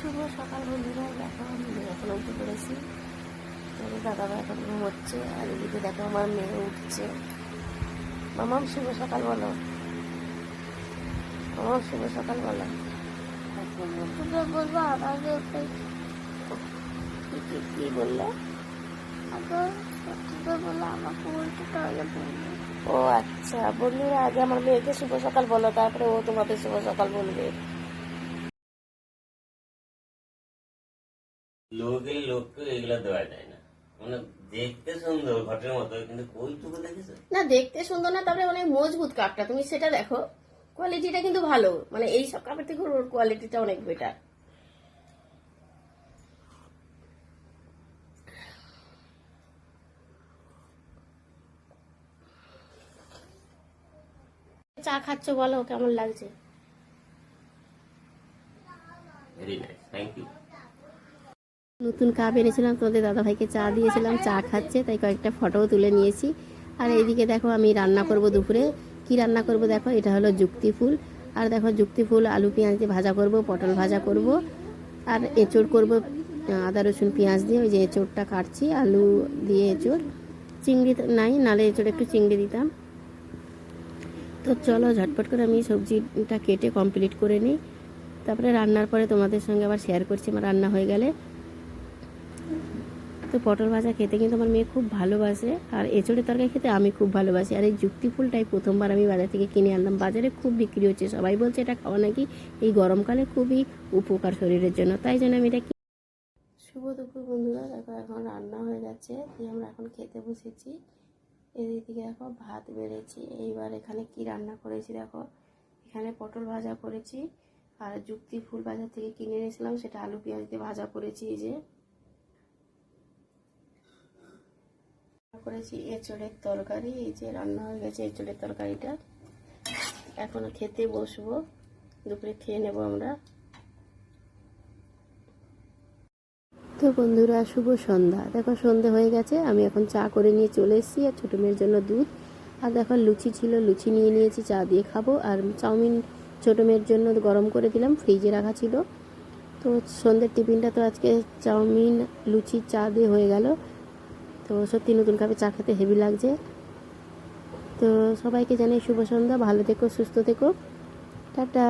শুভ সকাল বন্ধুরা, দেখো আমি এখন উঠে পড়েছি। দাদাভাই এখন ঘুমোচ্ছে, আর এদিকে দেখো আমার মেয়ে উঠছে। মামাম শুভ সকাল বলো, মামাম শুভ সকাল বলো। বলবো আমাকে কি বললে? বললো আমাকে উল্টে তাহলে বলবো। ও আচ্ছা, বন্ধুরা আগে আমার মেয়েকে শুভ সকাল বলো, তারপরে ও তোমাদের শুভ সকাল বলবে। লোককে এগুলা দেওয়া যায় না, মানে দেখতে সুন্দর ঘটের মতো, কিন্তু ওইটুকু দেখেছো না, দেখতে সুন্দর না, তারপরে অনেক মজবুত কাপটা, তুমি সেটা দেখো। কোয়ালিটিটা কিন্তু ভালো, মানে এই সব কাপের থেকে ওর কোয়ালিটিটা অনেক বেটার। চা খাচ্ছ, বলো কেমন লাগছে? Very nice, thank you. নতুন কাপ এনেছিলাম, তোমাদের দাদাভাইকে চা দিয়েছিলাম, চা খাচ্ছে, তাই কয়েকটা ফটোও তুলে নিয়েছি। আর এইদিকে দেখো আমি রান্না করব দুপুরে। কি রান্না করব দেখো, এটা হলো যুক্তি ফুল। আর দেখো যুক্তি ফুল আলু পেঁয়াজ দিয়ে ভাজা করব, পটল ভাজা করব, আর এঁচড় করব আদা রসুন পেঁয়াজ দিয়ে। ওই যে এঁচড়টা কাটছি, আলু দিয়ে এঁচড়। চিংড়ি নাই, নালে এঁচড় একটু চিংড়ি দিতাম। তো চলো ঝটপট করে আমি সবজিটা কেটে কমপ্লিট করে নিই, তারপরে রান্নার পরে তোমাদের সঙ্গে আবার শেয়ার করছি আমার রান্না হয়ে গেলে। তো পটল ভাজা খেতে কিন্তু আমার মেয়ে খুব ভালোবাসে, আর এঁচড়ের তরকারি খেতে আমি খুব ভালোবাসি। আর এই যুক্তি ফুলটাই প্রথমবার আমি বাজার থেকে কিনে আনলাম, বাজারে খুব বিক্রি হচ্ছে, সবাই বলছে এটা খাওয়া নাকি এই গরমকালে খুবই উপকার শরীরের জন্য, তাই জন্য আমি এটা। শুভ দুপুর বন্ধুরা, দেখো এখন রান্না হয়ে গেছে, দিয়ে আমরা এখন খেতে বসেছি। এদিকে দেখো ভাত বেড়েছি। এইবার এখানে কি রান্না করেছি দেখো, এখানে পটল ভাজা করেছি, আর যুক্তি ফুল বাজার থেকে কিনে এনেছিলাম, সেটা আলু পেঁয়াজ দিয়ে ভাজা করেছি। এই যে করেছি এঁচড়ের তরকারি, এই যে রান্না হয়ে গেছে এঁচড়ের তরকারিটা। এখন খেতে বসবো, দুপুরে খেয়ে নেব আমরা। তো বন্ধুরা শুভ সন্ধ্যা, দেখো সন্ধ্যা হয়ে গেছে, আমি এখন চা করে নিয়ে চলে এসেছি, আর ছোটো মেয়ের জন্য দুধ। আর দেখো লুচি ছিল, লুচি নিয়ে নিয়েছি, চা দিয়ে খাবো। আর চাউমিন ছোটো মেয়ের জন্য গরম করে দিলাম, ফ্রিজে রাখা ছিল। তো সন্ধ্যের টিফিনটা তো আজকে চাউমিন লুচি চা দিয়ে হয়ে গেল। তো সত্যি নতুন কাপে চা খেতে হেভি লাগছে। তো সবাইকে জানাই শুভ সন্ধ্যা, ভালো থেকো, সুস্থ থেকো, টাটা।